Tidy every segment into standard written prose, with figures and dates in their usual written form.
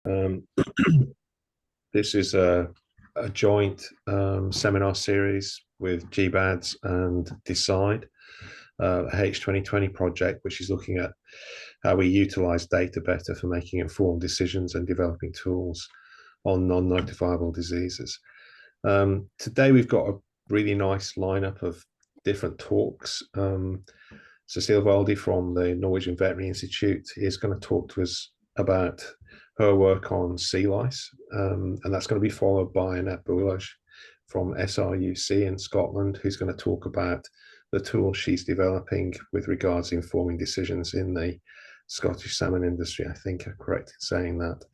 Um, this is a joint seminar series with GBADs and DECIDE, a H2020 project, which is looking at how we utilize data better for making informed decisions and developing tools on non-notifiable diseases. Today, we've got a really nice lineup of different talks. Cecile Walde from the Norwegian Veterinary Institute is going to talk to us about her work on sea lice, and that's going to be followed by Annette Boerlage from SRUC in Scotland, who's going to talk about the tools she's developing with regards to informing decisions in the Scottish salmon industry. I think I'm correct in saying that.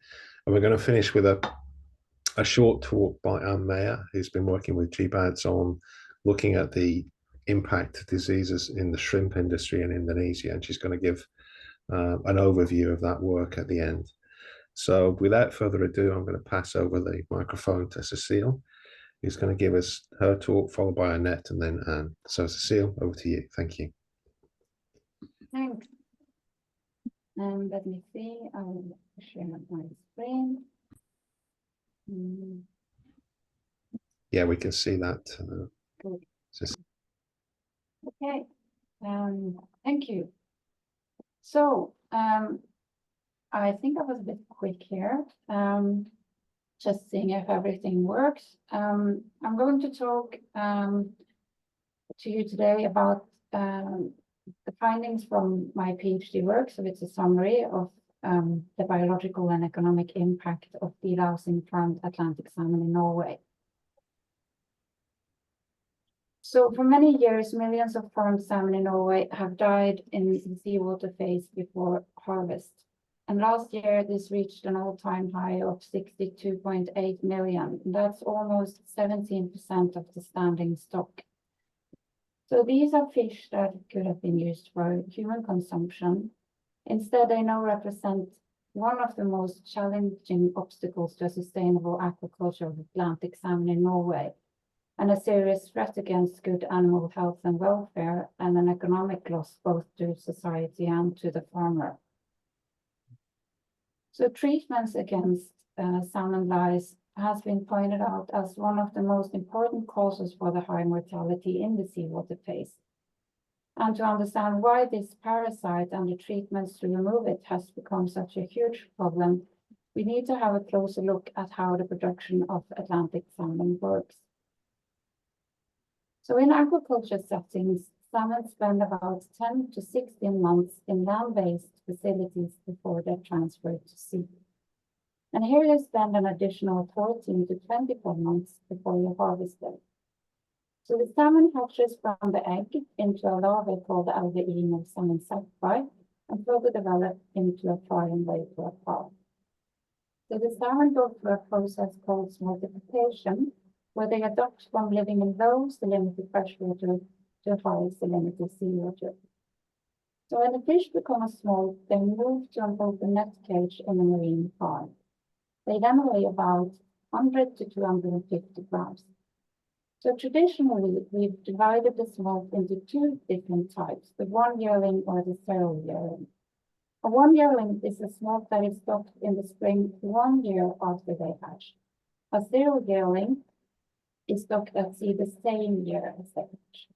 And we're going to finish with a short talk by Anne Meyer, who's been working with GBADs on looking at the impact of diseases in the shrimp industry in Indonesia, and she's going to give an overview of that work at the end. So without further ado, I'm going to pass over the microphone to Cecile, who's going to give us her talk, followed by Annette and then Anne. So Cecile, over to you. Thank you. Thanks. And let me see, I'll share my screen. Yeah, we can see that. Good. Okay, thank you. So I think I was a bit quick here, just seeing if everything works. I'm going to talk to you today about the findings from my PhD work. So it's a summary of the biological and economic impact of delousing farmed Atlantic salmon in Norway. So for many years, millions of farmed salmon in Norway have died in the seawater phase before harvest. And last year, this reached an all-time high of 62.8 million. That's almost 17% of the standing stock. So these are fish that could have been used for human consumption. Instead, they now represent one of the most challenging obstacles to a sustainable aquaculture of Atlantic salmon in Norway, and a serious threat against good animal health and welfare, and an economic loss both to society and to the farmer. So treatments against salmon lice has been pointed out as one of the most important causes for the high mortality in the seawater phase. And to understand why this parasite and the treatments to remove it has become such a huge problem, we need to have a closer look at how the production of Atlantic salmon works. So in aquaculture settings, salmon spend about 10 to 16 months in land-based facilities before they're transferred to sea. And here they spend an additional 14 to 24 months before you harvest them. So the salmon hatches from the egg into a larva called the alvein of salmon sapphire, and further develop into a fry and later a carp. So the salmon go through a process called smoltification, where they adapt from living in low salinity freshwater to high salinity seawater. So when the fish become small, they move to an open net cage in a marine farm. They then weigh about 100 to 250 grams. So traditionally, we've divided the smolt into two different types, the one-yearling or the zero-yearling. A one-yearling is a smolt that is stocked in the spring 1 year after they hatch. A zero-yearling is stocked at sea the same year as they hatch.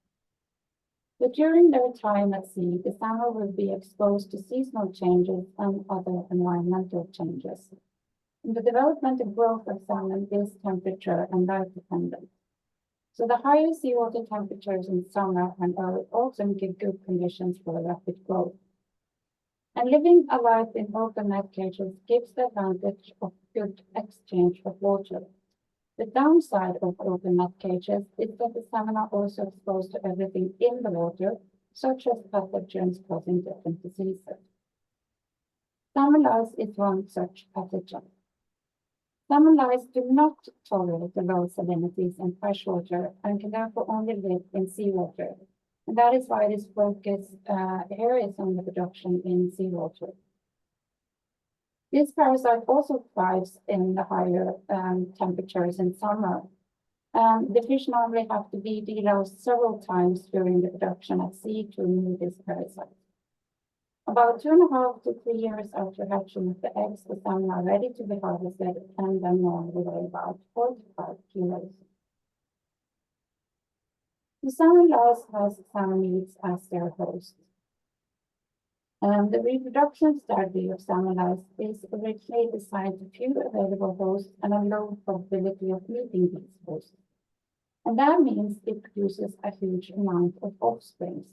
But during their time at sea, the salmon will be exposed to seasonal changes and other environmental changes. And the development and growth of salmon is temperature and light dependent. So the higher seawater temperatures in summer and early autumn give good conditions for rapid growth. And living a life in open net cages gives the advantage of good exchange of water. The downside of open net cages is that the salmon are also exposed to everything in the water, such as pathogens causing different diseases. Salmon lice is one such pathogen. Salmon lice do not tolerate the low salinities in freshwater and can therefore only live in seawater. And that is why this focus here is on the production in seawater. This parasite also thrives in the higher temperatures in summer. The fish normally have to be deloused several times during the production at sea to remove this parasite. About 2.5 to 3 years after hatching of the eggs, the salmon are ready to be harvested and then normally weigh about 45 kilos. The salmon lice has salmon meats as their host. The reproduction strategy of salmon lice is originally designed to few available hosts and a low probability of meeting these hosts. And that means it produces a huge amount of offspring.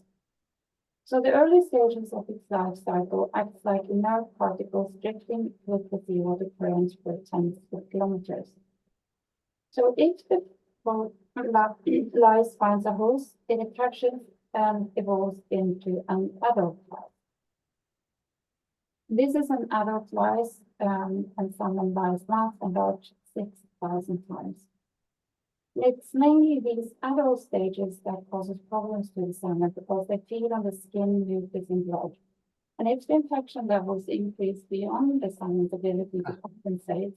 So the early stages of its life cycle acts like inert particles drifting with the seawater currents for tens of kilometers. So if the lice finds a host, it attaches and evolves into an adult lice. This is an adult lice, and salmon lice mass about 6,000 times. It's mainly these adult stages that causes problems to the salmon because they feed on the skin, mucus, and blood. And if the infection levels increase beyond the salmon's ability to compensate,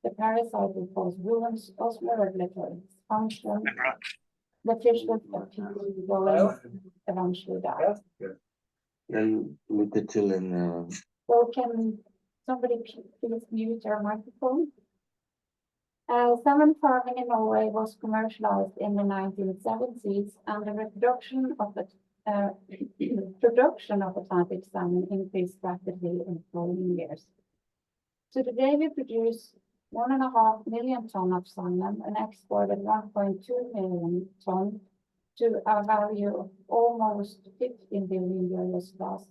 the parasite will cause wounds, osmoregulatory dysfunction, the fish will eventually die. And with the children. So can somebody please mute your microphone? Salmon farming in Norway was commercialized in the 1970s, and the production of Atlantic salmon increased rapidly in the following years. So today we produce 1.5 million tons of salmon and exported 1.2 million tons to a value of almost 15 billion euros last.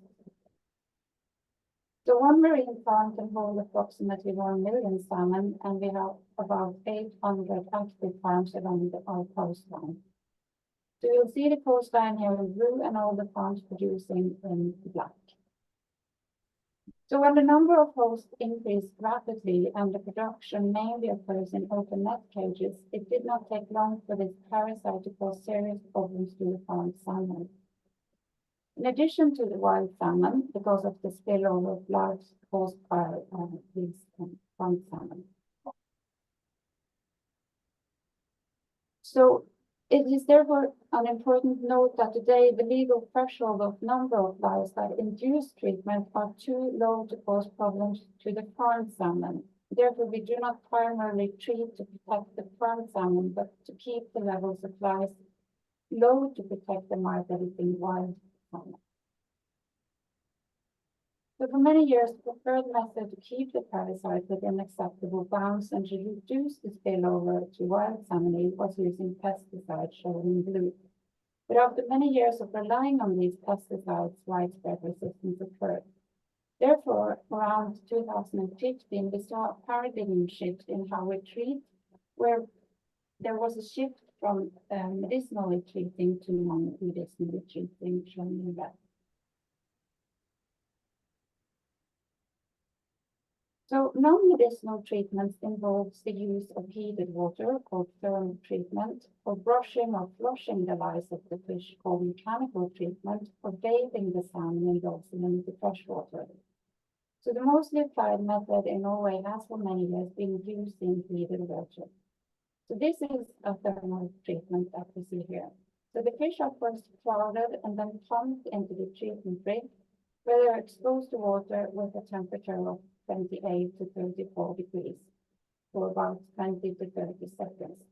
So one marine farm can hold approximately 1 million salmon, and we have about 800 active farms along our coastline. So you'll see the coastline here in blue and all the farms producing in black. So when the number of hosts increased rapidly and the production mainly occurs in open net cages, it did not take long for this parasite to cause serious problems to the farmed salmon. In addition to the wild salmon, because of the spillover of lives caused by these farmed salmon. So it is therefore an important note that today the legal threshold of number of lives that induce treatment are too low to cause problems to the farmed salmon. Therefore, we do not primarily treat to protect the farmed salmon, but to keep the levels of lice low to protect the migrating wild salmon. So for many years, the preferred method to keep the parasite within acceptable bounds and to reduce the spillover to wild salmon was using pesticides shown in blue. But after many years of relying on these pesticides, widespread resistance occurred. Therefore, around 2015, we saw a paradigm shift in how we treat, where there was a shift from medicinally treating to non-medicinally treating, shown in red. So non-medicinal treatments involves the use of heated water called thermal treatment, or brushing or flushing the lice of the fish called mechanical treatment, or bathing the salmon in dousing into fresh water. So the mostly applied method in Norway has for many years been using heated water. So this is a thermal treatment that we see here. So the fish are first clouded and then pumped into the treatment rig, where they're exposed to water with a temperature of 28 to 34 degrees for about 20 to 30 seconds.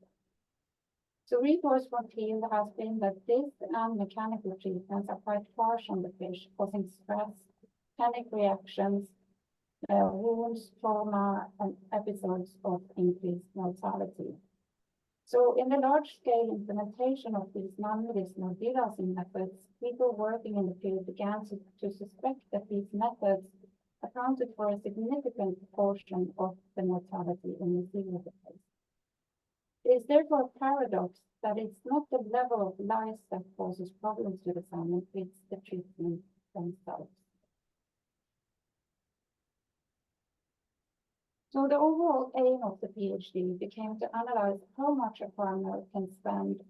So reports from field has been that this and mechanical treatments are quite harsh on the fish, causing stress, panic reactions, wounds, trauma, and episodes of increased mortality. So in the large-scale implementation of these non-medicinal delousing methods, people working in the field began to suspect that these methods accounted for a significant portion of the mortality in the seawater phase. It is therefore a paradox that it's not the level of lice that causes problems to the salmon, it's the treatment themselves. So the overall aim of the PhD became to analyze how much a farmer can spend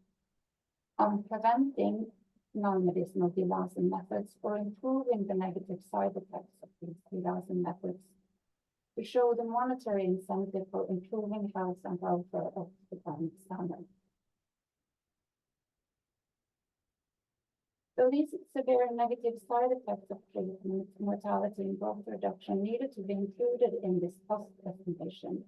on preventing non-medicinal delousing methods or improving the negative side effects of these delousing methods, to show the monetary incentive for improving health and welfare of the farmed salmon. So these severe negative side effects of treatment, mortality and growth reduction needed to be included in this cost estimation.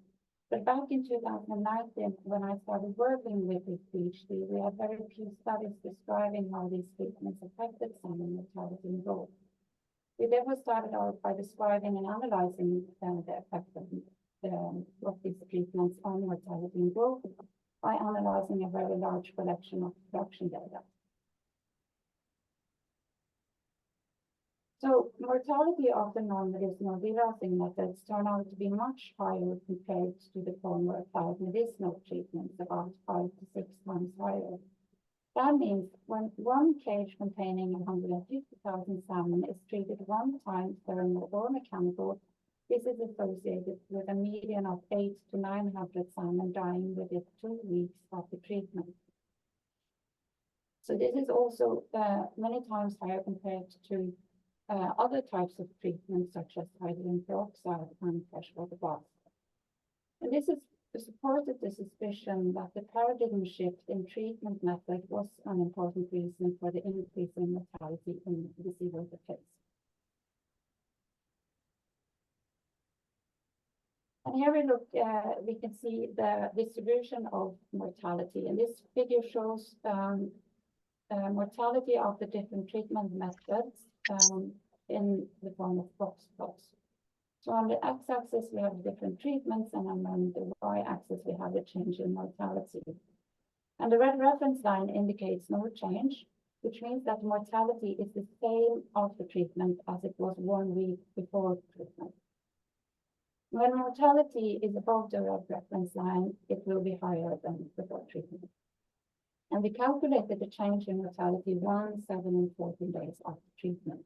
But back in 2019, when I started working with this PhD, we had very few studies describing how these treatments affected salmon mortality and growth. We therefore started out by describing and analyzing the effect of these treatments on mortality and growth by analyzing a very large collection of production data. So mortality of the non-medicinal delousing methods turn out to be much higher compared to the former applied medicinal treatments, about 5 to 6 times higher. That means when one cage containing 150,000 salmon is treated one time thermal or mechanical, this is associated with a median of 800 to 900 salmon dying within 2 weeks after treatment. So this is also many times higher compared to other types of treatments such as hydrogen peroxide and freshwater baths. And this is supported the suspicion that the paradigm shift in treatment method was an important reason for the increase in mortality in the seawater case. And here we look, we can see the distribution of mortality, and this figure shows mortality of the different treatment methods in the form of box plots. So on the x-axis we have different treatments, and on the y-axis we have the change in mortality. And the red reference line indicates no change, which means that mortality is the same after treatment as it was 1 week before treatment. When mortality is above the red reference line, it will be higher than before treatment. And we calculated the change in mortality 1, 7, and 14 days after treatment.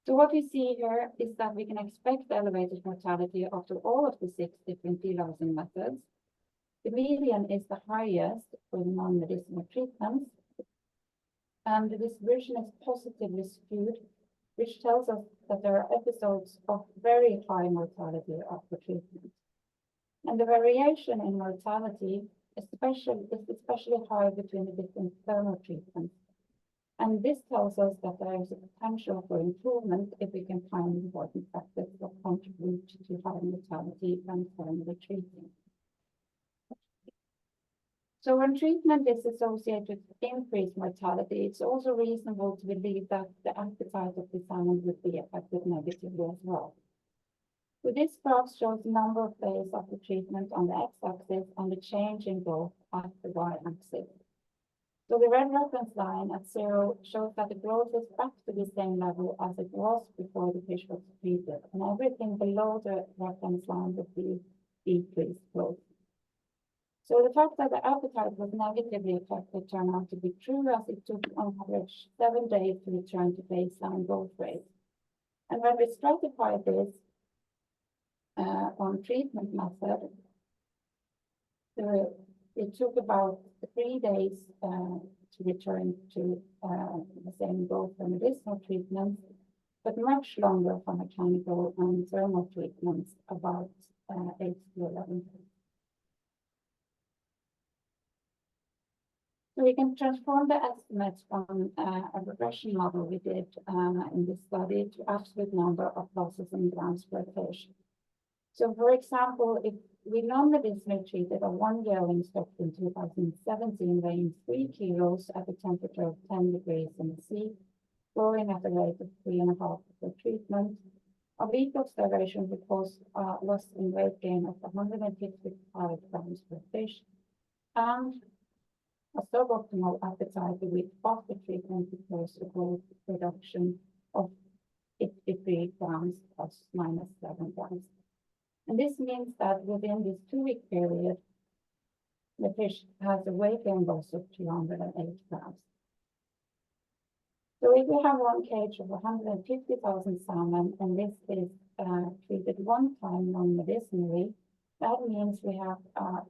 So what we see here is that we can expect elevated mortality after all of the 6 different delousing methods. The median is the highest for the non-medicinal treatments, and the distribution is positively skewed, which tells us that there are episodes of very high mortality after treatment. And the variation in mortality is especially high between the different thermal treatments. And this tells us that there is a potential for improvement if we can find important factors that contribute to high mortality when thermally treating. So when treatment is associated with increased mortality, it's also reasonable to believe that the appetite of the salmon would be affected negatively as well. So this graph shows the number of days after treatment on the x-axis and the change in growth at the y-axis. So the red reference line at 0 shows that the growth is back to the same level as it was before the fish was treated, and everything below the reference line would be decreased growth. So the fact that the appetite was negatively affected turned out to be true, as it took on average 7 days to return to baseline growth rate. And when we stratified this on treatment method, it took about 3 days to return to the same growth for medicinal treatments, but much longer for mechanical and thermal treatments, about 8 to 11 days. So we can transform the estimates from a regression model we did in this study to absolute number of losses in grams per fish. So for example, if we non-medicinally treated a 1 yearling stock in 2017 weighing 3 kilos at a temperature of 10 degrees in the sea, growing at a rate of 3.5 per treatment, a week of starvation would cause a loss in weight gain of 155 grams per fish, and a suboptimal appetite the week after treatment would cause a growth reduction of 53 grams plus minus 7 grams. And this means that within this 2-week period, the fish has a weight gain loss of 208 grams. So if we have one cage of 150,000 salmon, and this is treated one time non-medicinally, that means we have a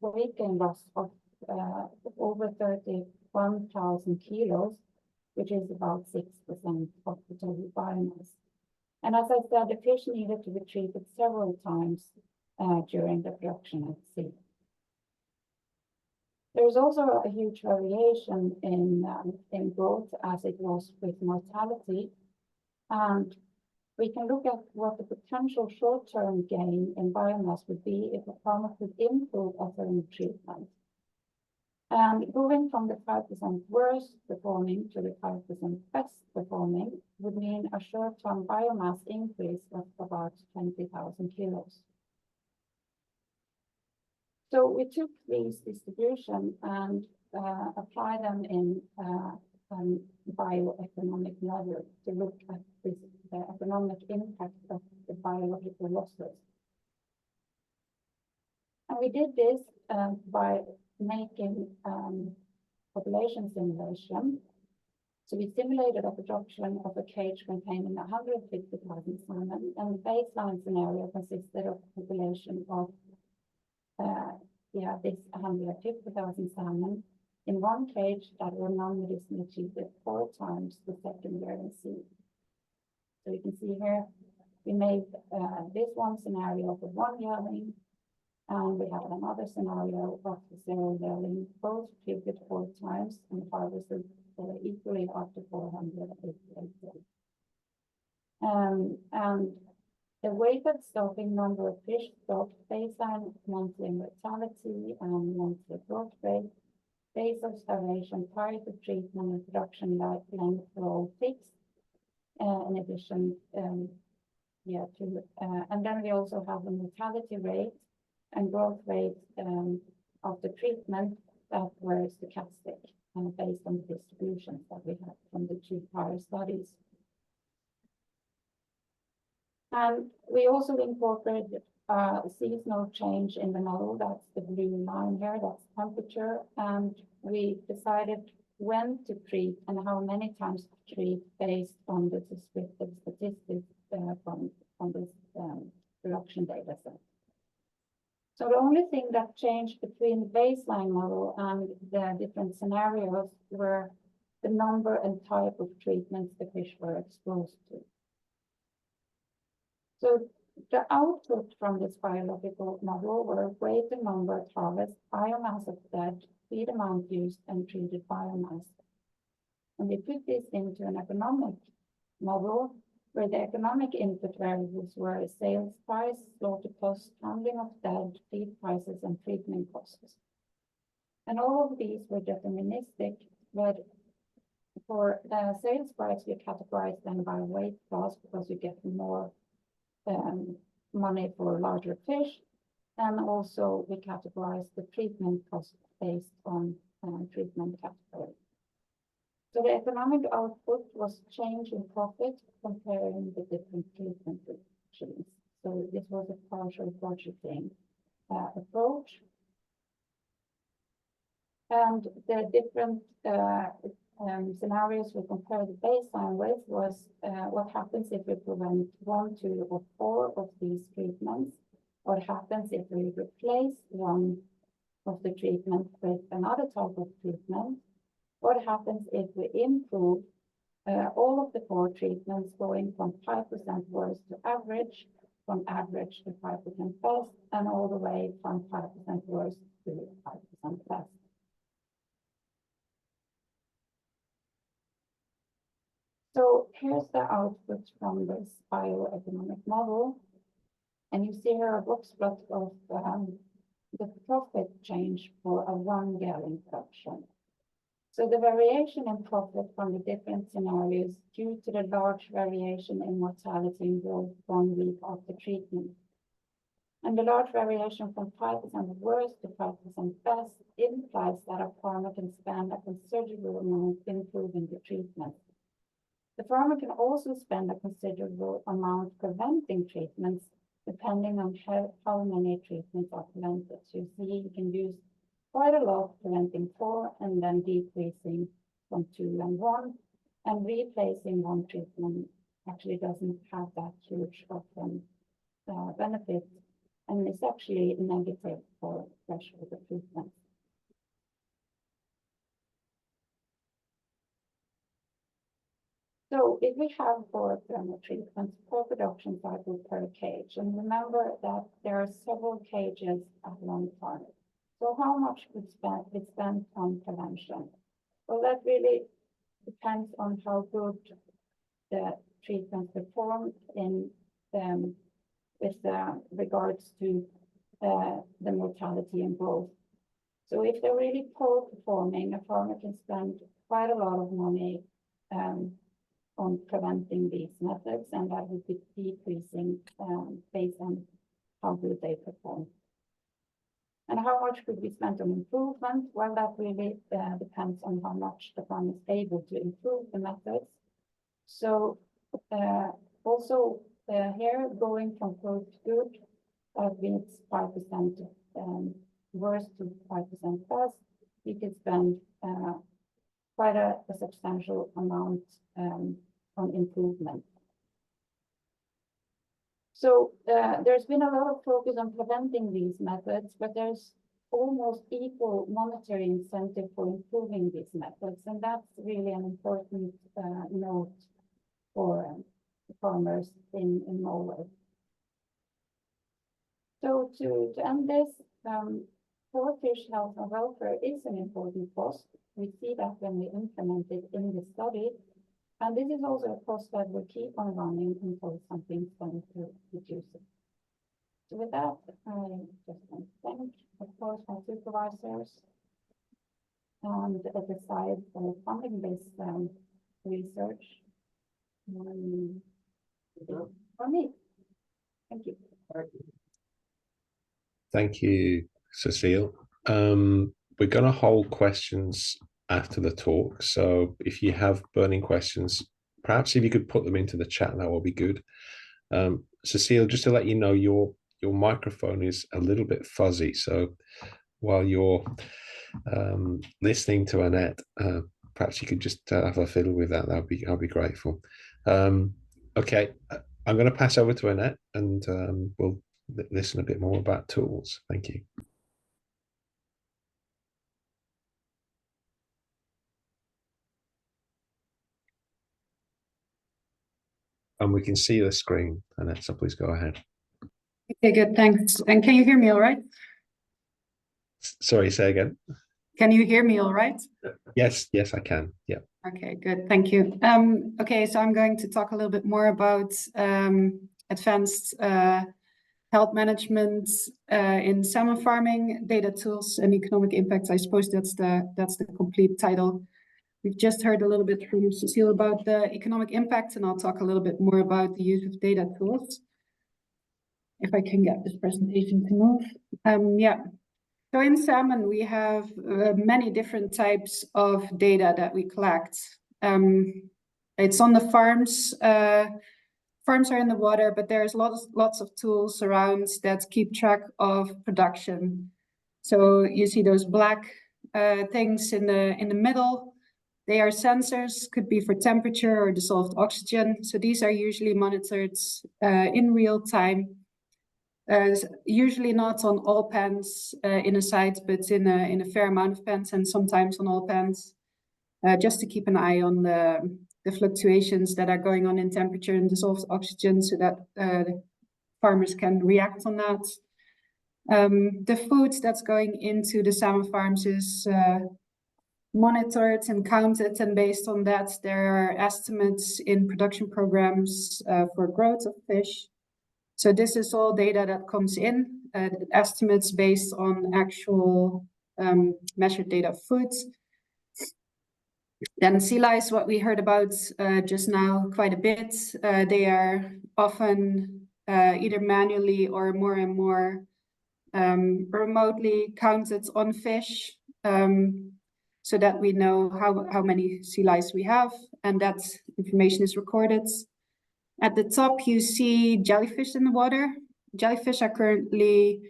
weight gain loss of over 31,000 kilos, which is about 6% of the total biomass. And as I said, the fish needed to be treated several times during the production at sea. There's also a huge variation in growth as it was with mortality. And we can look at what the potential short-term gain in biomass would be if a farmer could improve offering treatment. And moving from the 5% worst performing to the 5% best performing would mean a short-term biomass increase of about 20,000 kilos. So we took these distributions and apply them in bioeconomic model to look at the economic impact of the biological losses. And we did this by making population simulation. So we simulated a production of a cage containing 150,000 salmon, and the baseline scenario consisted of a population of this 150,000 salmon in one cage that were non-medicinally treated 4 times the secondary seed. So you can see here, we made this one scenario for 1 yearling, and we have another scenario of 0 yearling, both treated 4 times and harvested equally after 488 days. And the weighted stocking number of fish stocked, baseline monthly mortality and monthly growth rate, days of starvation prior to treatment and production length were all fixed. In addition, and then we also have the mortality rate and growth rate of the treatment that were stochastic based on the distributions that we had from the 2 prior studies. And we also incorporated seasonal change in the model. That's the blue line here, that's temperature. And we decided when to treat and how many times to treat based on the descriptive statistics from this production data set. So the only thing that changed between the baseline model and the different scenarios were the number and type of treatments the fish were exposed to. So the output from this biological model were weighted number at harvest, biomass of dead, feed amount used, and treated biomass. And we put this into an economic model where the economic input variables were sales price, slaughter cost, handling of dead, feed prices, and treatment costs. And all of these were deterministic, but for the sales price, we categorize them by weight class because you get more money for larger fish, and also we categorize the treatment cost based on treatment category. So the economic output was change in profit comparing the different treatment regimes. So this was a partial budgeting approach. And the different scenarios we compare the baseline with was what happens if we prevent 1, 2, or 4 of these treatments. What happens if we replace one of the treatments with another type of treatment? What happens if we improve all of the 4 treatments going from 5% worse to average, from average to 5% best, and all the way from 5% worse to 5% best? So here's the output from this bioeconomic model. And you see here a box plot of the profit change for a 1 gallon production. So the variation in profit from the different scenarios due to the large variation in mortality and growth 1 week after treatment. And the large variation from 5% worse to 5% best implies that a farmer can spend a considerable amount improving the treatment. The farmer can also spend a considerable amount preventing treatments depending on how many treatments are prevented. So you see, you can use quite a lot preventing 4 and then decreasing from 2 and 1, and replacing 1 treatment actually doesn't have that huge often benefit, and it's actually negative for freshwater treatment. So if we have 4 thermal treatments per production cycle per cage, and remember that there are several cages at one farm. So how much could be spent on prevention? Well, that really depends on how good the treatment performed in with regards to the mortality and growth. So if they're really poor performing, a farmer can spend quite a lot of money on preventing these methods, and that would be decreasing based on how good they perform. And how much could be spent on improvement? Well, that really depends on how much the farm is able to improve the methods. So also here, going from poor to good, means 5% worse to 5% best, you could spend quite a substantial amount on improvement. So there's been a lot of focus on preventing these methods, but there's almost equal monetary incentive for improving these methods, and that's really an important note for farmers in Norway. So to end this, poor fish health and welfare is an important cost. We see that when we implement it in the study. And this is also a cost that will keep on running until something's going to reduce it. So with that, I just want to thank, of course, my supervisors and DECIDE for funding this research. For me, thank you. Thank you, Cecile. We're going to hold questions after the talk. So if you have burning questions, perhaps if you could put them into the chat, that will be good. Cecile, just to let you know, your microphone is a little bit fuzzy. So while you're listening to Annette, perhaps you could just have a fiddle with that. I'll be grateful. Okay, I'm going to pass over to Annette, and we'll listen a bit more about tools. Thank you. And we can see the screen, Annette, so please go ahead. Okay, good, thanks. And can you hear me all right? Sorry, say again. Can you hear me all right? Yes, I can, yeah. Okay, good, thank you. Okay, so I'm going to talk a little bit more about advanced health management in salmon farming, data tools and economic impact. I suppose that's the complete title. We've just heard a little bit from Cecile about the economic impact, and I'll talk a little bit more about the use of data tools. If I can get this presentation to move. Yeah, so in salmon, we have many different types of data that we collect. It's on the farms. Farms are in the water, but there's lots of tools around that keep track of production. So you see those black things in the middle. They are sensors, could be for temperature or dissolved oxygen. So these are usually monitored in real time. Usually not on all pens in a site, but in a fair amount of pens, and sometimes on all pens, just to keep an eye on the fluctuations that are going on in temperature and dissolved oxygen, so that farmers can react on that. The food that's going into the salmon farms is monitored and counted, and based on that, there are estimates in production programs for growth of fish. So this is all data that comes in, estimates based on actual measured data of food. Then sea lice, what we heard about just now quite a bit, they are often either manually or more and more remotely counted on fish, so that we know how many sea lice we have, and that information is recorded. At the top, you see jellyfish in the water. Jellyfish are currently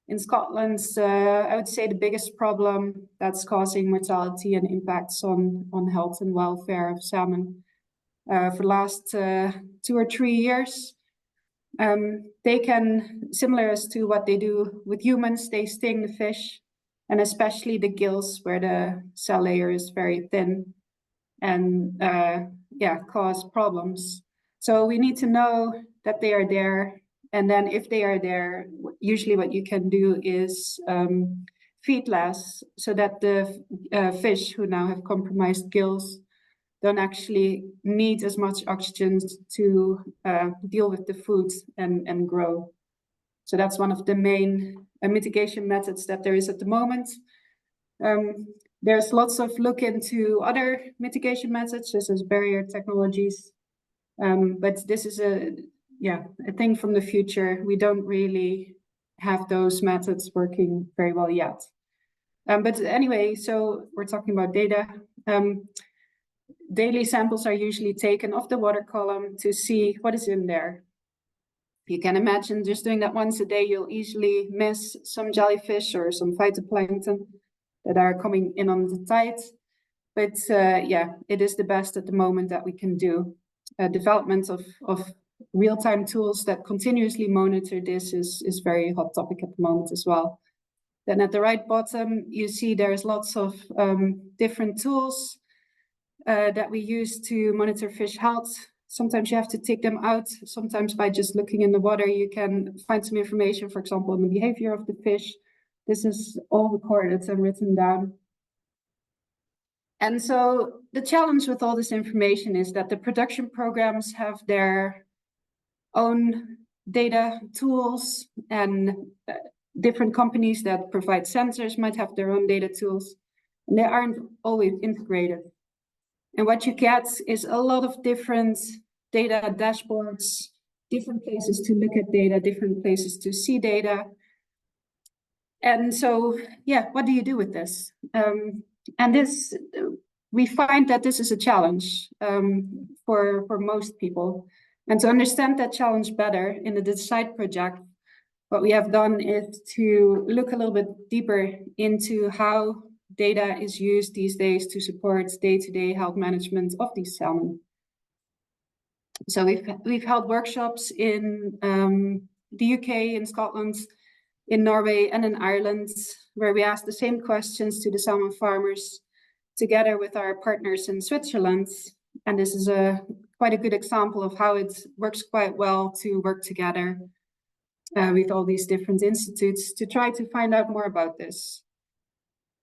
in Scotland, I would say, the biggest problem that's causing mortality and impacts on health and welfare of salmon for the last 2 or 3 years. They can, similar as to what they do with humans, they sting the fish, and especially the gills, where the cell layer is very thin, and cause problems. So we need to know that they are there, and then if they are there, usually what you can do is feed less so that the fish who now have compromised gills don't actually need as much oxygen to deal with the food and grow. So that's one of the main mitigation methods that there is at the moment. There's lots of look into other mitigation methods, such as barrier technologies. But this is a thing from the future. We don't really have those methods working very well yet. But anyway, so we're talking about data. Daily samples are usually taken of the water column to see what is in there. You can imagine just doing that once a day, you'll easily miss some jellyfish or some phytoplankton that are coming in on the tide. But yeah, it is the best at the moment that we can do. Development of real-time tools that continuously monitor this is very hot topic at the moment as well. Then at the right bottom, you see there's lots of different tools that we use to monitor fish health. Sometimes you have to take them out. Sometimes by just looking in the water, you can find some information, for example, on the behavior of the fish. This is all recorded and written down. And so the challenge with all this information is that the production programs have their own data tools, and different companies that provide sensors might have their own data tools, and they aren't always integrated. And what you get is a lot of different data dashboards, different places to look at data, different places to see data. And so, yeah, what do you do with this? And this, we find that this is a challenge for most people. And to understand that challenge better in the DECIDE project, what we have done is to look a little bit deeper into how data is used these days to support day-to-day health management of these salmon. So we've held workshops in the UK, in Scotland, in Norway, and in Ireland, where we asked the same questions to the salmon farmers together with our partners in Switzerland. And this is quite a good example of how it works quite well to work together with all these different institutes to try to find out more about this.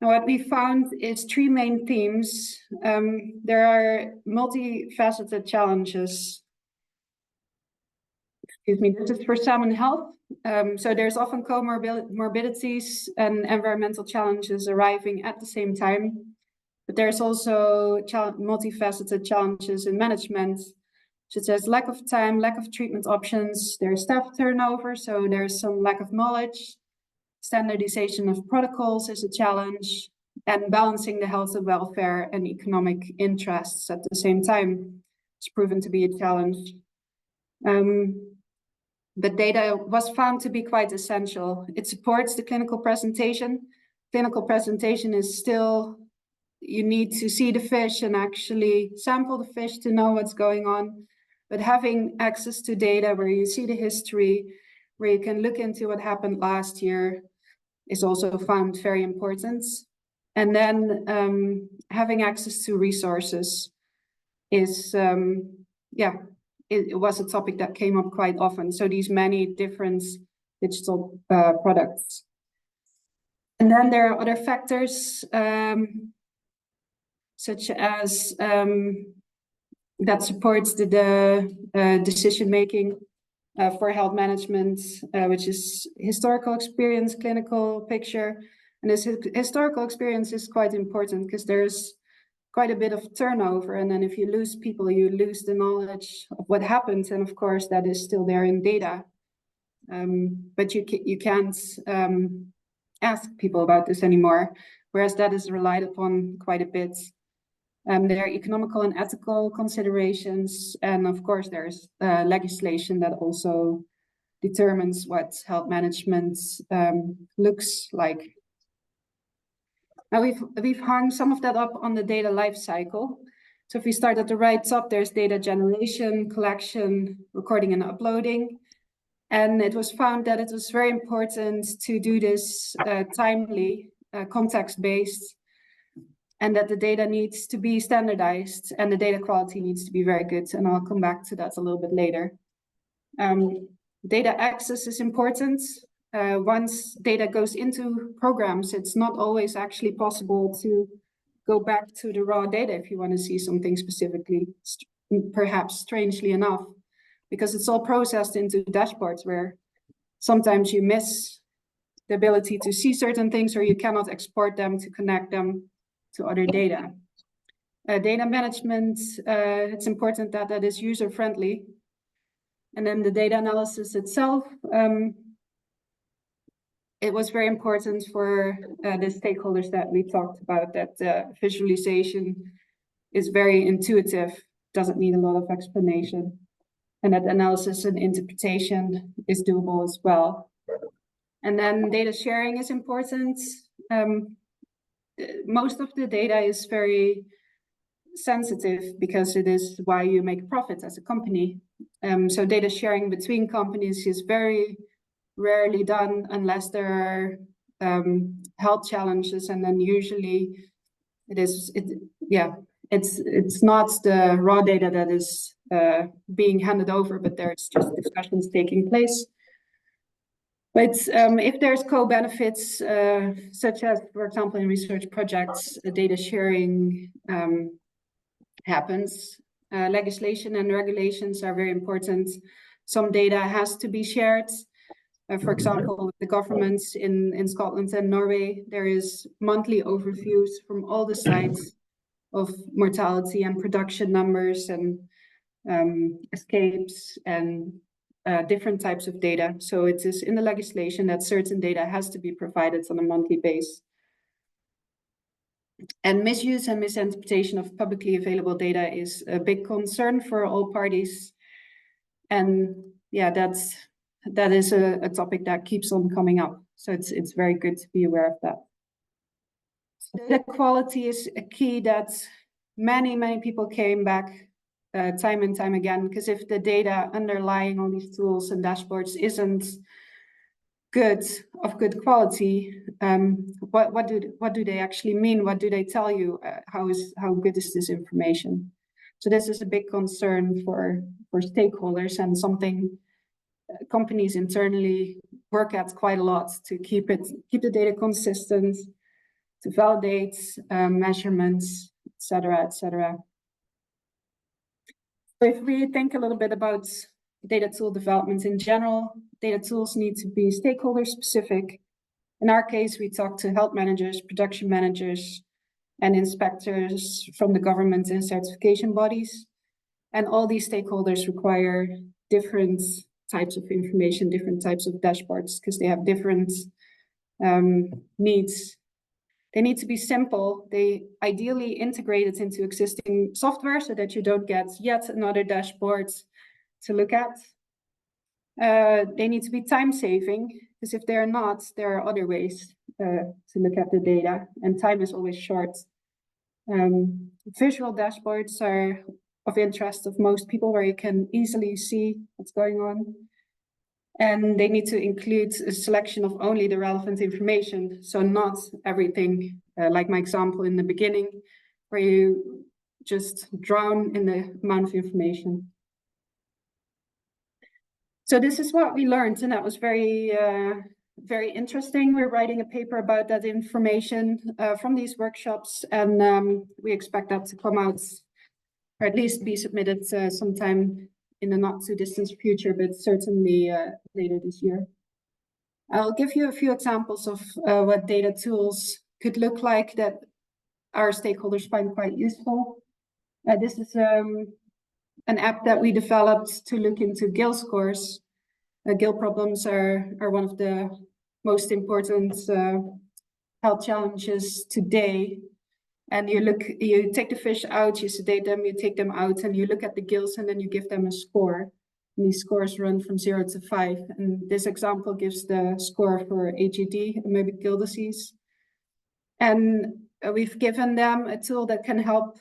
Now, what we found is three main themes. There are multifaceted challenges. Excuse me, this is for salmon health. So there's often comorbidities and environmental challenges arriving at the same time. But there's also multifaceted challenges in management, such as lack of time, lack of treatment options. There's staff turnover, so there's some lack of knowledge. Standardization of protocols is a challenge, and balancing the health and welfare and economic interests at the same time is proven to be a challenge. But data was found to be quite essential. It supports the clinical presentation. Clinical presentation is still, you need to see the fish and actually sample the fish to know what's going on. But having access to data where you see the history, where you can look into what happened last year, is also found very important. And then having access to resources is, it was a topic that came up quite often. So these many different digital products. And then there are other factors, such as that supports the decision-making for health management, which is historical experience, clinical picture. And this historical experience is quite important because there's quite a bit of turnover. And then if you lose people, you lose the knowledge of what happened. And of course, that is still there in data. But you can't ask people about this anymore, whereas that is relied upon quite a bit. There are economical and ethical considerations, and of course there's legislation that also determines what health management looks like. Now we've hung some of that up on the data life cycle. So if we start at the right top, there's data generation, collection, recording, and uploading. And it was found that it was very important to do this timely, context-based, and that the data needs to be standardized and the data quality needs to be very good. And I'll come back to that a little bit later. Data access is important. once data goes into programs, it's not always actually possible to go back to the raw data if you want to see something specifically, perhaps strangely enough, because it's all processed into dashboards where sometimes you miss the ability to see certain things, or you cannot export them to connect them to other data. Data management, it's important that that is user-friendly. And then the data analysis itself, it was very important for the stakeholders that we talked about, that visualization is very intuitive, doesn't need a lot of explanation, and that analysis and interpretation is doable as well. And then data sharing is important. Most of the data is very sensitive because it is why you make profit as a company. So data sharing between companies is very rarely done unless there are health challenges, and then usually it's not the raw data that is being handed over, but there's just discussions taking place. But if there's co-benefits, such as, for example, in research projects, data sharing happens. Legislation and regulations are very important. Some data has to be shared. For example, with the governments in Scotland and Norway, there is monthly overviews from all the sites of mortality and production numbers and escapes and different types of data. So it is in the legislation that certain data has to be provided on a monthly basis. And misuse and misinterpretation of publicly available data is a big concern for all parties. And yeah, that is a topic that keeps on coming up. So it's very good to be aware of that. Data quality is a key that many people came back time and time again, because if the data underlying all these tools and dashboards isn't of good quality, what do they actually mean? What do they tell you? How good is this information? So this is a big concern for stakeholders, and something companies internally work at quite a lot to keep the data consistent, to validate measurements, etc., etc. So if we think a little bit about data tool development in general, data tools need to be stakeholder specific. In our case, we talk to health managers, production managers, and inspectors from the government and certification bodies. And all these stakeholders require different types of information, different types of dashboards, because they have different needs. They need to be simple. They ideally integrate it into existing software so that you don't get yet another dashboard to look at. They need to be time saving, because if they're not, there are other ways to look at the data, and time is always short. Visual dashboards are of interest of most people, where you can easily see what's going on. And they need to include a selection of only the relevant information. So not everything, like my example in the beginning, where you just drown in the amount of information. So this is what we learned, and that was very interesting. We're writing a paper about that information from these workshops, and we expect that to come out, or at least be submitted sometime in the not too distant future, but certainly later this year. I'll give you a few examples of what data tools could look like that our stakeholders find quite useful. This is an app that we developed to look into gill scores. Gill problems are one of the most important health challenges today. And you take the fish out, you sedate them, you take them out, and you look at the gills, and then you give them a score. And these scores run from 0 to 5. And this example gives the score for AGD, amoebic gill disease. And we've given them a tool that can help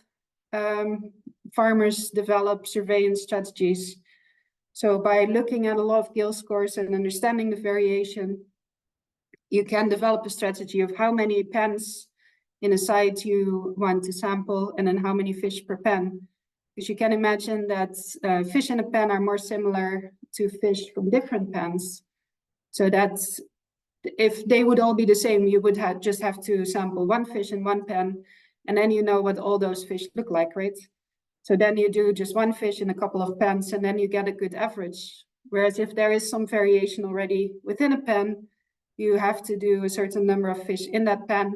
farmers develop surveillance strategies. So by looking at a lot of gill scores and understanding the variation, you can develop a strategy of how many pens in a site you want to sample, and then how many fish per pen. Because you can imagine that fish in a pen are more similar to fish from different pens. So that if they would all be the same, you would just have to sample one fish in one pen, and then you know what all those fish look like, right? So then you do just one fish in a couple of pens, and then you get a good average. Whereas if there is some variation already within a pen, you have to do a certain number of fish in that pen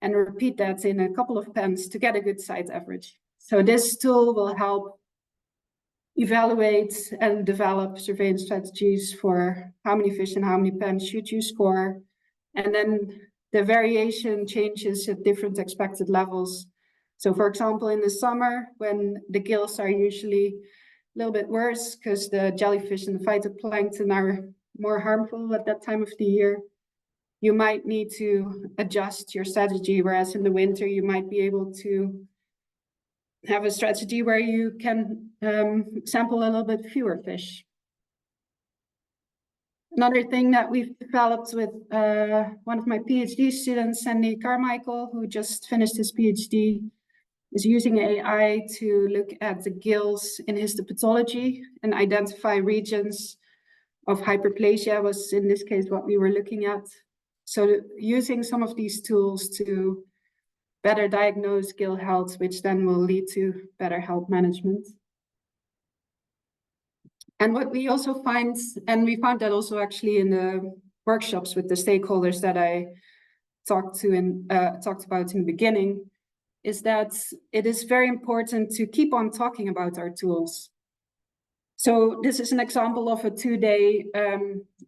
and repeat that in a couple of pens to get a good size average. So this tool will help evaluate and develop surveillance strategies for how many fish and how many pens should you score. And then the variation changes at different expected levels. So for example, in the summer, when the gills are usually a little bit worse because the jellyfish and the phytoplankton are more harmful at that time of the year, you might need to adjust your strategy, whereas in the winter, you might be able to have a strategy where you can sample a little bit fewer fish. Another thing that we've developed with one of my PhD students, Sandy Carmichael, who just finished his PhD, is using AI to look at the gills in histopathology and identify regions of hyperplasia was in this case what we were looking at. So using some of these tools to better diagnose gill health, which then will lead to better health management. And what we also find, and we found that also actually in the workshops with the stakeholders that I talked about in the beginning, is that it is very important to keep on talking about our tools. So this is an example of a 2-day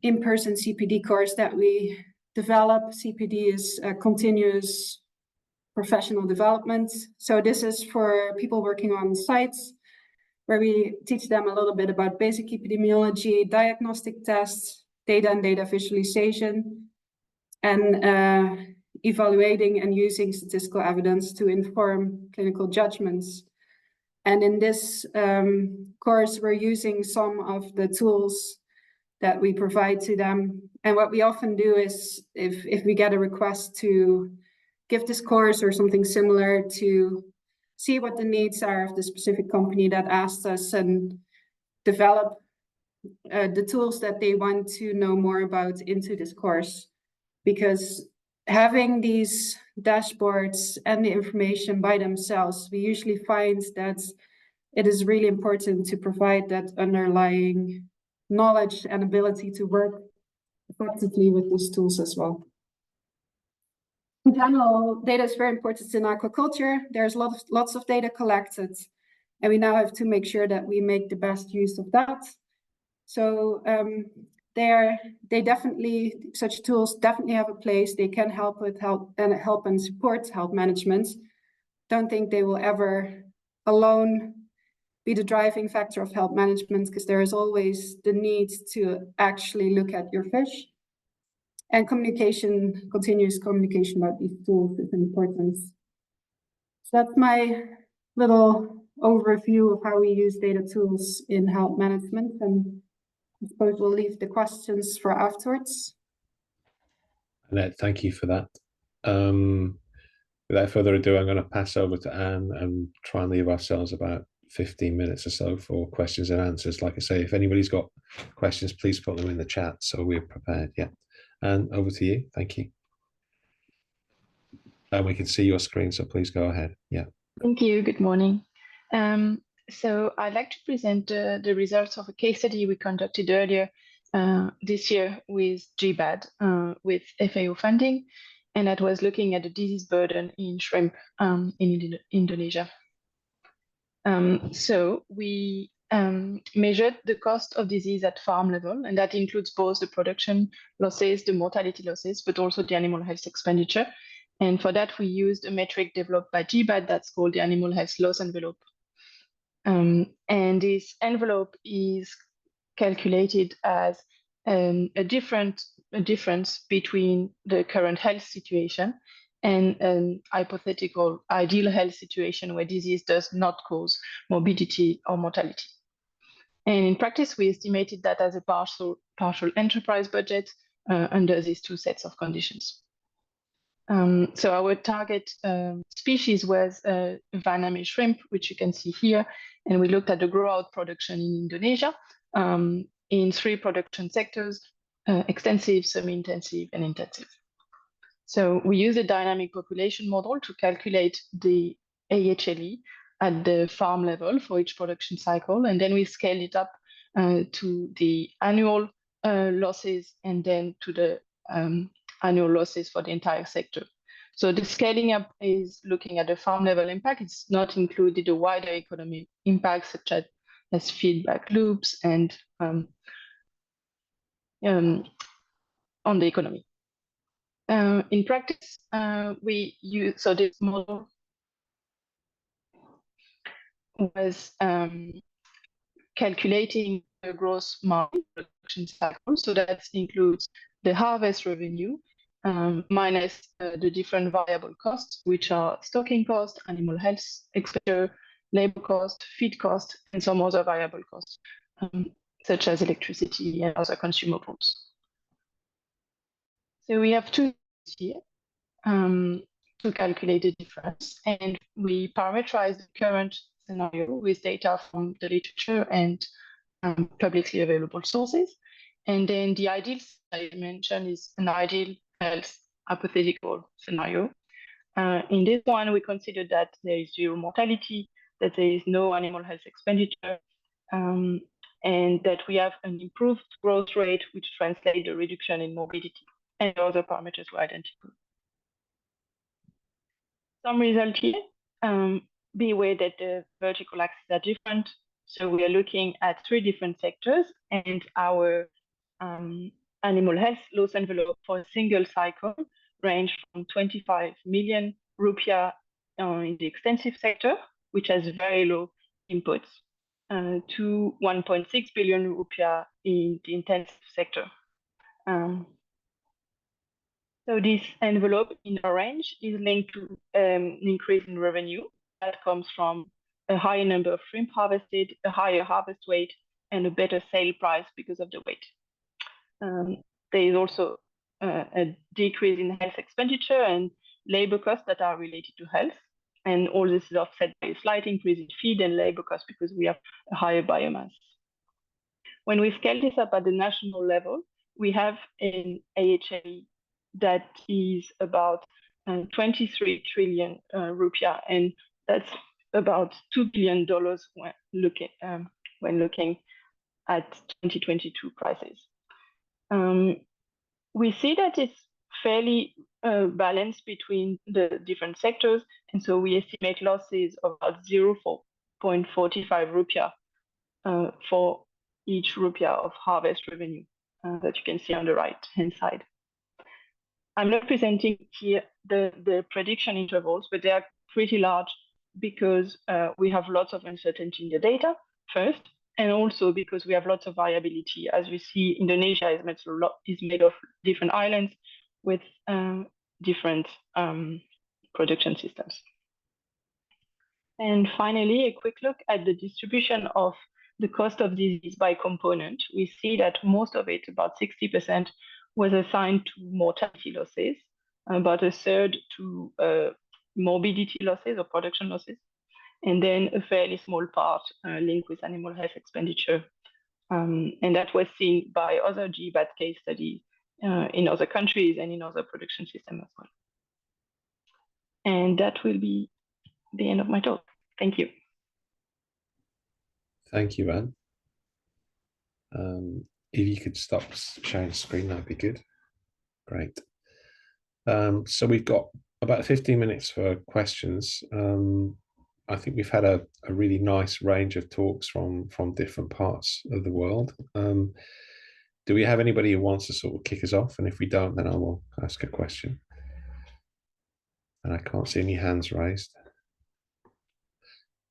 in-person CPD course that we develop. CPD is a continuous professional development. So this is for people working on sites, where we teach them a little bit about basic epidemiology, diagnostic tests, data and data visualization, and evaluating and using statistical evidence to inform clinical judgments. And in this course, we're using some of the tools that we provide to them. And what we often do is, if we get a request to give this course or something similar, to see what the needs are of the specific company that asked us and develop the tools that they want to know more about into this course. Because having these dashboards and the information by themselves, we usually find that it is really important to provide that underlying knowledge and ability to work effectively with these tools as well. In general, data is very important in aquaculture. There's lots of data collected, and we now have to make sure that we make the best use of that. So such tools definitely have a place. They can help and support health management. Don't think they will ever alone be the driving factor of health management, because there is always the need to actually look at your fish. And continuous communication about these tools is important. So that's my little overview of how we use data tools in health management, and I suppose we'll leave the questions for afterwards. Annette, thank you for that. Without further ado, I'm going to pass over to Anne and try and leave ourselves about 15 minutes or so for questions and answers. Like I say, if anybody's got questions, please put them in the chat so we're prepared. Yeah. Anne, over to you. Thank you. And we can see your screen, so please go ahead. Yeah. Thank you. Good morning. So I'd like to present the results of a case study we conducted earlier this year with GBAD with FAO funding, and that was looking at the disease burden in shrimp in Indonesia. So we measured the cost of disease at farm level, and that includes both the production losses, the mortality losses, but also the animal health expenditure. And for that, we used a metric developed by GBAD that's called the animal health loss envelope. And this envelope is calculated as a difference between the current health situation and an hypothetical ideal health situation where disease does not cause morbidity or mortality. And in practice, we estimated that as a partial enterprise budget under these two sets of conditions. So our target species was Vaname shrimp, which you can see here. And we looked at the grow-out production in Indonesia in 3 production sectors: extensive, semi-intensive, and intensive. So we use a dynamic population model to calculate the AHLE at the farm level for each production cycle, and then we scale it up to the annual losses and then to the annual losses for the entire sector. So the scaling up is looking at the farm level impact. It's not included the wider economic impacts such as feedback loops and on the economy. In practice, we use, so this model was calculating the gross margin production cycle. So that includes the harvest revenue minus the different variable costs, which are stocking cost, animal health expenditure, labor cost, feed cost, and some other variable costs, such as electricity and other consumables. So we have two here to calculate the difference, and we parameterize the current scenario with data from the literature and publicly available sources. And then the ideal I mentioned is an ideal health hypothetical scenario. In this one, we consider that there is zero mortality, that there is no animal health expenditure, and that we have an improved growth rate, which translates the reduction in morbidity, and other parameters were identical. Some result here. Be aware that the vertical axes are different. So we are looking at 3 different sectors, and our animal health loss envelope for a single cycle range from 25 million rupiah in the extensive sector, which has very low inputs, to 1.6 billion rupiah in the intensive sector. So this envelope in orange is linked to an increase in revenue that comes from a higher number of shrimp harvested, a higher harvest weight, and a better sale price because of the weight. There is also a decrease in health expenditure and labor costs that are related to health. And all this is offset by a slight increase in feed and labor costs because we have a higher biomass. When we scale this up at the national level, we have an AHLE that is about 23 trillion rupiah, and that's about $2 billion when looking at 2022 prices. We see that it's fairly balanced between the different sectors, and so we estimate losses of about 0.45 rupiah for each rupiah of harvest revenue that you can see on the right-hand side. I'm not presenting here the prediction intervals, but they are pretty large because we have lots of uncertainty in the data first, and also because we have lots of variability. As we see, Indonesia is made of different islands with different production systems. And finally, a quick look at the distribution of the cost of disease by component. We see that most of it, about 60%, was assigned to mortality losses, about a third to morbidity losses or production losses, and then a fairly small part linked with animal health expenditure. And that was seen by other GBAD case studies in other countries and in other production systems as well. And that will be the end of my talk. Thank you. Thank you, Anne. If you could stop sharing the screen, that'd be good. Great. So we've got about 15 minutes for questions. I think we've had a really nice range of talks from different parts of the world. Do we have anybody who wants to sort of kick us off? And if we don't, then I will ask a question. And I can't see any hands raised.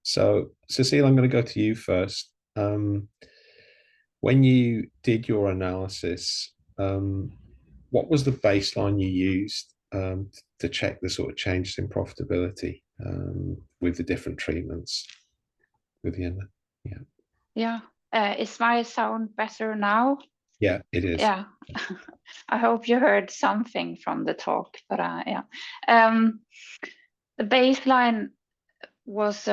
So, Cecile, I'm going to go to you first. When you did your analysis, what was the baseline you used to check the sort of changes in profitability with the different treatments? Viviana? Yeah. Is my sound better now? Yeah, it is. Yeah. I hope you heard something from the talk, but yeah. The baseline was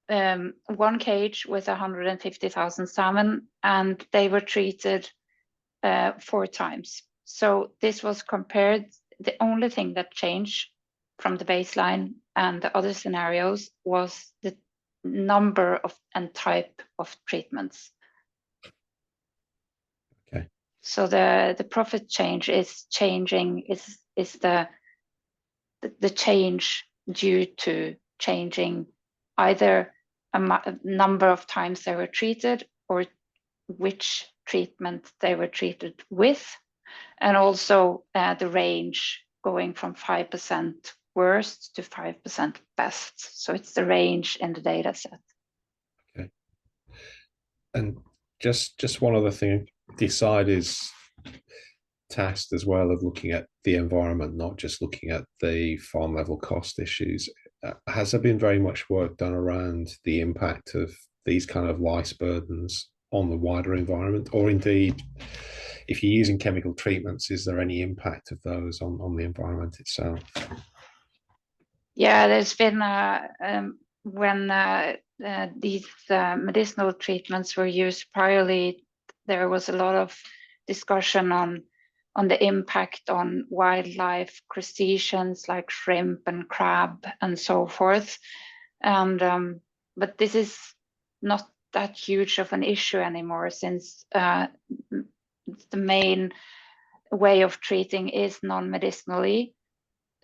one cage with 150,000 salmon, and they were treated 4 times. So this was compared. The only thing that changed from the baseline and the other scenarios was the number of and type of treatments. Okay. So the profit change is changing, is the change due to changing either a number of times they were treated or which treatment they were treated with, and also the range going from 5% worst to 5% best. So it's the range in the data set. Okay. And just one other thing, DECIDE is tasked as well of looking at the environment, not just looking at the farm level cost issues. Has there been very much work done around the impact of these kind of lice burdens on the wider environment, or indeed, if you're using chemical treatments, is there any impact of those on the environment itself? Yeah, there's been when these medicinal treatments were used priorly, there was a lot of discussion on the impact on wildlife, crustaceans like shrimp and crab and so forth. And but this is not that huge of an issue anymore, since the main way of treating is non-medicinally.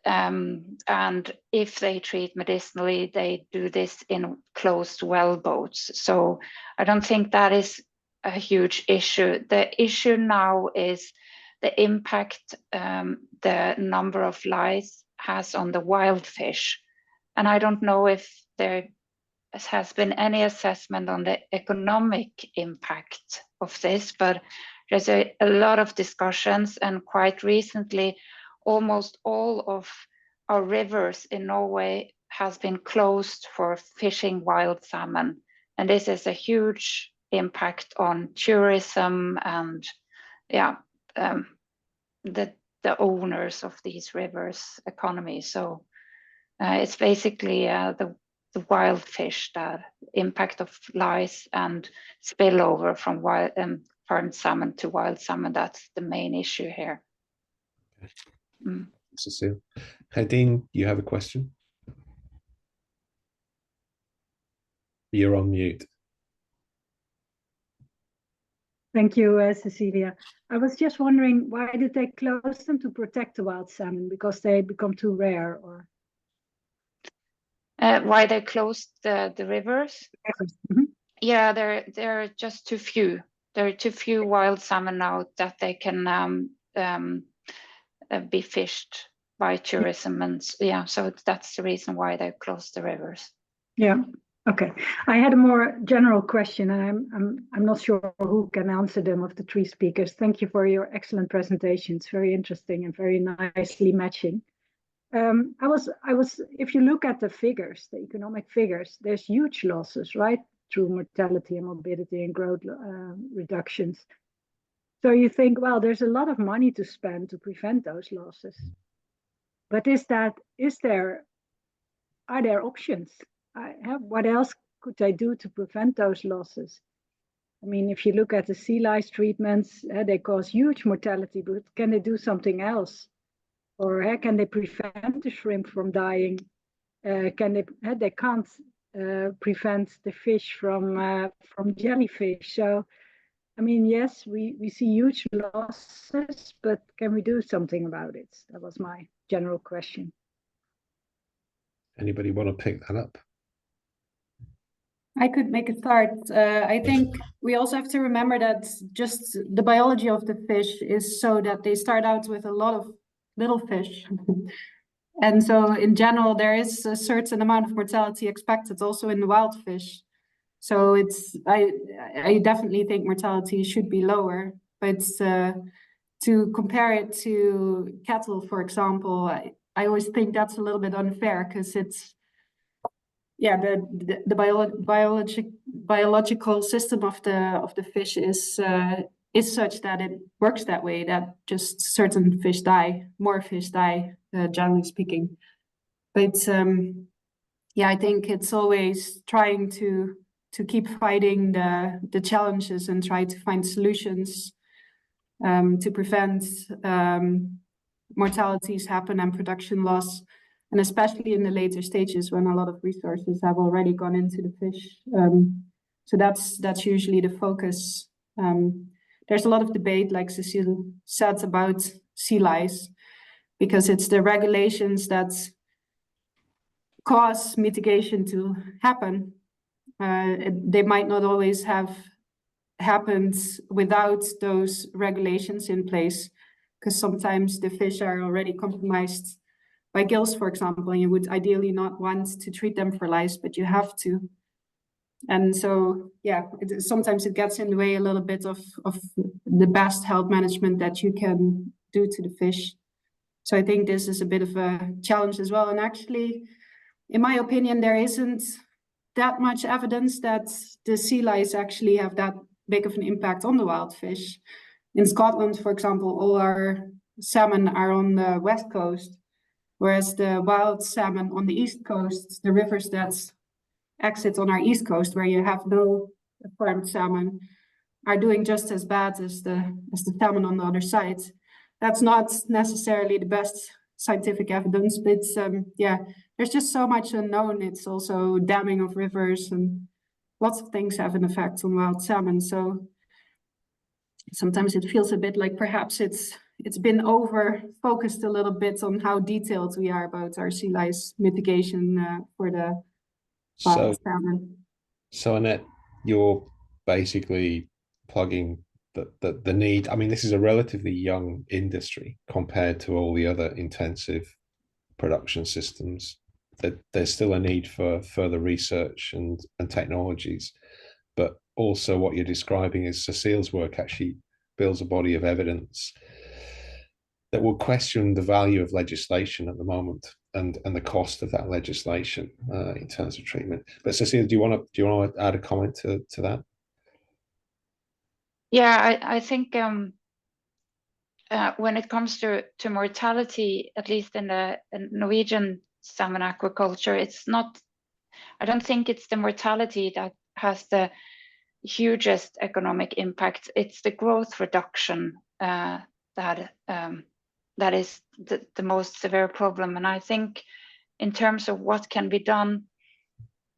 And if they treat medicinally, they do this in closed well boats. So I don't think that is a huge issue. The issue now is the impact the number of lice has on the wild fish. And I don't know if there has been any assessment on the economic impact of this, but there's a lot of discussions, and quite recently, almost all of our rivers in Norway has been closed for fishing wild salmon. And this is a huge impact on tourism and the owners of these rivers' economy. So it's basically the wild fish, that impact of lice and spillover from wild farmed salmon to wild salmon. That's the main issue here. Cecile. Hedin, you have a question? You're on mute. Thank you, Cecilia. I was just wondering, why did they close them? To protect the wild salmon, because they become too rare, or? Why they closed the rivers? Mm-hmm. Yeah, there are just too few. There are too few wild salmon now that they can be fished by tourism, and so that's the reason why they closed the rivers. Yeah. Okay. I had a more general question, and I'm not sure who can answer them of the 3 speakers. Thank you for your excellent presentations. Very interesting and very nicely matching. I was. If you look at the figures, the economic figures, there's huge losses, right, through mortality and morbidity and growth reductions. So you think, well, there's a lot of money to spend to prevent those losses. But are there options? What else could they do to prevent those losses? I mean, if you look at the sea lice treatments, they cause huge mortality, but can they do something else? Or can they prevent the shrimp from dying? They can't prevent the fish from jellyfish. So, I mean, yes, we see huge losses, but can we do something about it? That was my general question. Anybody want to pick that up? I could make a start. I think we also have to remember that just the biology of the fish is so that they start out with a lot of little fish. And so in general, there is a certain amount of mortality expected also in the wild fish. So I definitely think mortality should be lower, but to compare it to cattle, for example, I always think that's a little bit unfair, because it's, the biological system of the fish is such that it works that way, that just certain fish die, more fish die, generally speaking. But yeah, I think it's always trying to keep fighting the challenges and try to find solutions to prevent mortalities happen and production loss, and especially in the later stages when a lot of resources have already gone into the fish. So that's usually the focus. There's a lot of debate, like Cecile said, about sea lice, because it's the regulations that cause mitigation to happen. They might not always have happened without those regulations in place, because sometimes the fish are already compromised by gills, for example, and you would ideally not want to treat them for lice, but you have to. And so, yeah, sometimes it gets in the way a little bit of the best health management that you can do to the fish. So I think this is a bit of a challenge as well. And actually, in my opinion, there isn't that much evidence that the sea lice actually have that big of an impact on the wild fish. In Scotland, for example, all our salmon are on the west coast, whereas the wild salmon on the east coast, the rivers that exit on our east coast, where you have no farmed salmon, are doing just as bad as the salmon on the other side. That's not necessarily the best scientific evidence, but yeah, there's just so much unknown. It's also damming of rivers, and lots of things have an effect on wild salmon. So sometimes it feels a bit like perhaps it's been over focused a little bit on how detailed we are about our sea lice mitigation for the wild salmon. So Annette, you're basically plugging the need. I mean, this is a relatively young industry compared to all the other intensive production systems. That there's still a need for further research and technologies, but also what you're describing is Cecile's work actually builds a body of evidence that will question the value of legislation at the moment and the cost of that legislation in terms of treatment. But Cecile, do you want to add a comment to that? Yeah, I think when it comes to mortality, at least in the Norwegian salmon aquaculture, it's not. I don't think it's the mortality that has the hugest economic impact. It's the growth reduction that is the most severe problem. And I think in terms of what can be done,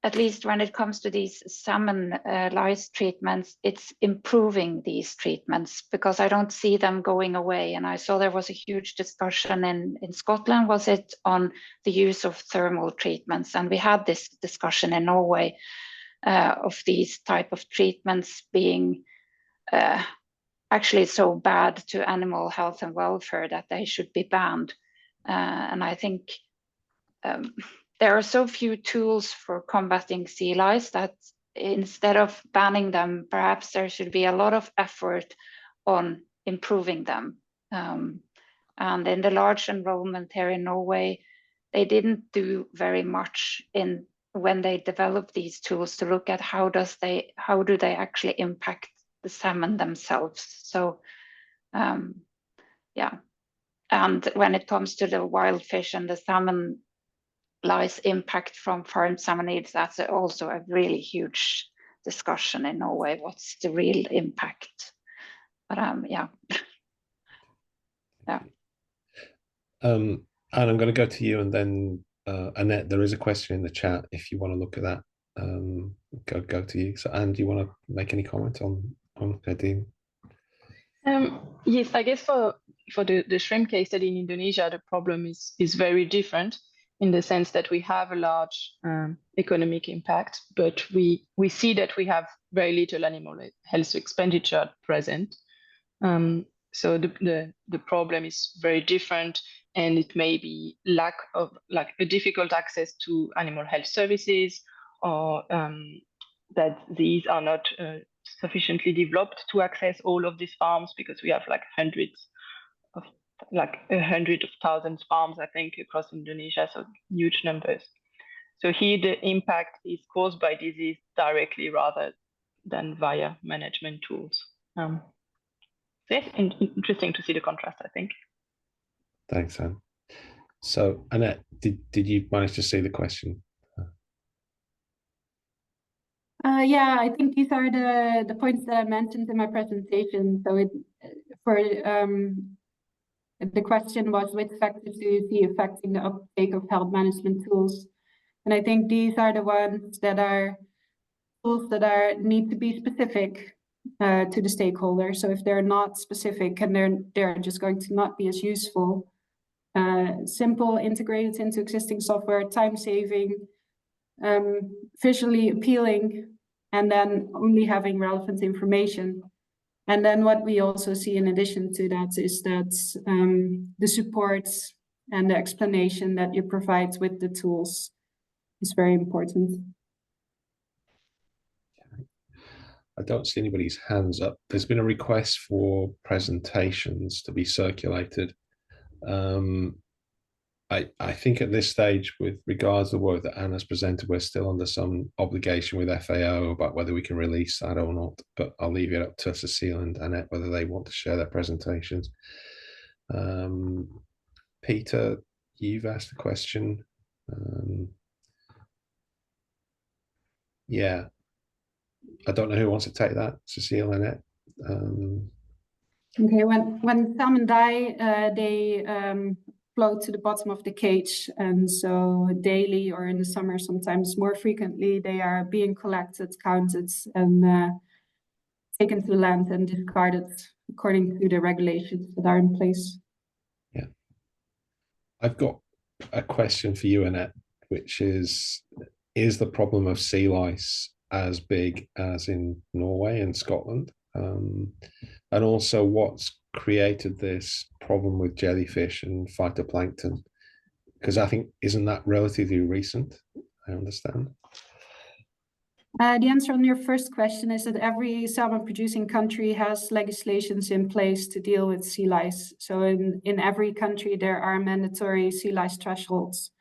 at least when it comes to these salmon lice treatments, it's improving these treatments, because I don't see them going away. And I saw there was a huge discussion in Scotland, was it, on the use of thermal treatments. And we had this discussion in Norway of these type of treatments being actually so bad to animal health and welfare that they should be banned. And I think there are so few tools for combating sea lice that instead of banning them, perhaps there should be a lot of effort on improving them. And in the large enrollment here in Norway, they didn't do very much when they developed these tools to look at how do they actually impact the salmon themselves. So yeah, and when it comes to the wild fish and the salmon lice impact from farmed salmonids, that's also a really huge discussion in Norway. What's the real impact? But yeah. Yeah. And I'm going to go to you, and then Annette, there is a question in the chat if you want to look at that. Go to you. So Anne, do you want to make any comment on Nadine? Yes, I guess for the shrimp case study in Indonesia, the problem is very different, in the sense that we have a large economic impact, but we see that we have very little animal health expenditure at present. So the problem is very different, and it may be lack of a difficult access to animal health services, or that these are not sufficiently developed to access all of these farms, because we have hundreds of 100,000 farms, I think, across Indonesia, so huge numbers. So here the impact is caused by disease directly rather than via management tools. So yeah, interesting to see the contrast, I think. Thanks, Anne. So Annette, did you manage to see the question? Yeah, I think these are the points that I mentioned in my presentation. So the question was, which factors do you see affecting the uptake of health management tools? And I think these are the ones that are tools that need to be specific to the stakeholder. So if they're not specific and they're just going to not be as useful, simple, integrated into existing software, time saving, visually appealing, and then only having relevant information. And then what we also see in addition to that is that the support and the explanation that you provide with the tools is very important. I don't see anybody's hands up. There's been a request for presentations to be circulated. I think at this stage, with regards to the work that Anna's presented, we're still under some obligation with FAO about whether we can release that or not. But I'll leave it up to Cecile and Annette whether they want to share their presentations. Peter, you've asked a question. Yeah. I don't know who wants to take that, Cecile, Annette. Okay, when salmon die, they float to the bottom of the cage, and so daily or in the summer, sometimes more frequently, they are being collected, counted, and taken to land and discarded according to the regulations that are in place. Yeah, I've got a question for you, Annette, which is the problem of sea lice as big as in Norway and Scotland? And also, what's created this problem with jellyfish and phytoplankton? Because I think, isn't that relatively recent? I understand. The answer on your first question is that every salmon producing country has legislations in place to deal with sea lice. So in every country, there are mandatory sea lice thresholds.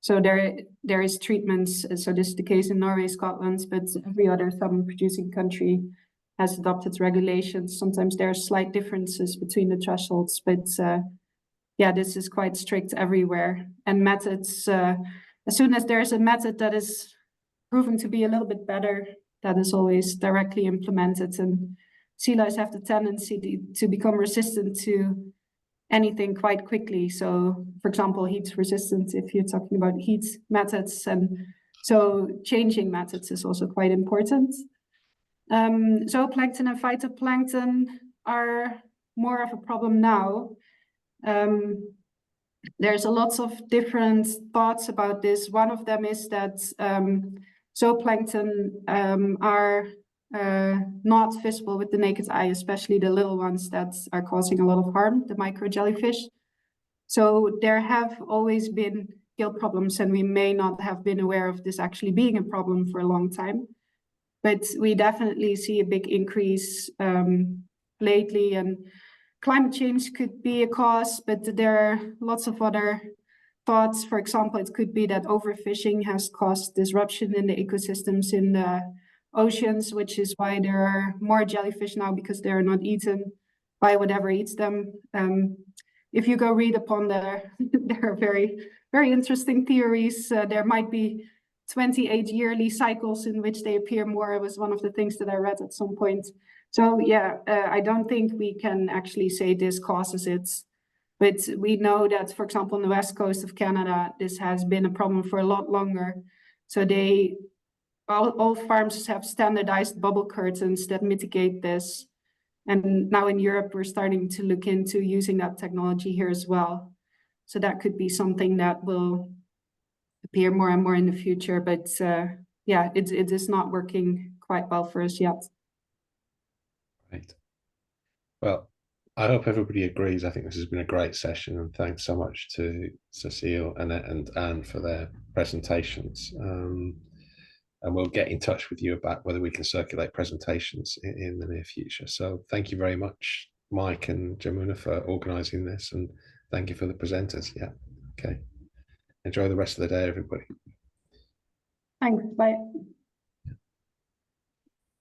So there is treatments. So this is the case in Norway, Scotland, but every other salmon producing country has adopted regulations. Sometimes there are slight differences between the thresholds, but yeah, this is quite strict everywhere. And methods, as soon as there's a method that is proven to be a little bit better, that is always directly implemented. And sea lice have the tendency to become resistant to anything quite quickly. So, for example, heat resistant, if you're talking about heat methods. And so changing methods is also quite important. Zooplankton and phytoplankton are more of a problem now. There's a lot of different thoughts about this. One of them is that zooplankton are not visible with the naked eye, especially the little ones that are causing a lot of harm, the micro jellyfish. So there have always been gill problems, and we may not have been aware of this actually being a problem for a long time. But we definitely see a big increase lately, and climate change could be a cause, but there are lots of other thoughts. For example, it could be that overfishing has caused disruption in the ecosystems in the oceans, which is why there are more jellyfish now, because they are not eaten by whatever eats them. If you go read upon there are very, very interesting theories. There might be 28 yearly cycles in which they appear more. It was one of the things that I read at some point. So yeah, I don't think we can actually say this causes it. But we know that, for example, on the west coast of Canada, this has been a problem for a lot longer. So all farms have standardized bubble curtains that mitigate this. And now in Europe, we're starting to look into using that technology here as well. So that could be something that will appear more and more in the future. But yeah, it is not working quite well for us yet. Right. Well, I hope everybody agrees. I think this has been a great session, and thanks so much to Cecile, Annette, and Anne for their presentations. And we'll get in touch with you about whether we can circulate presentations in the near future. So thank you very much, Mike and Jamuna, for organizing this, and thank you for the presenters. Yeah. Okay. Enjoy the rest of the day, everybody. Thanks. Bye.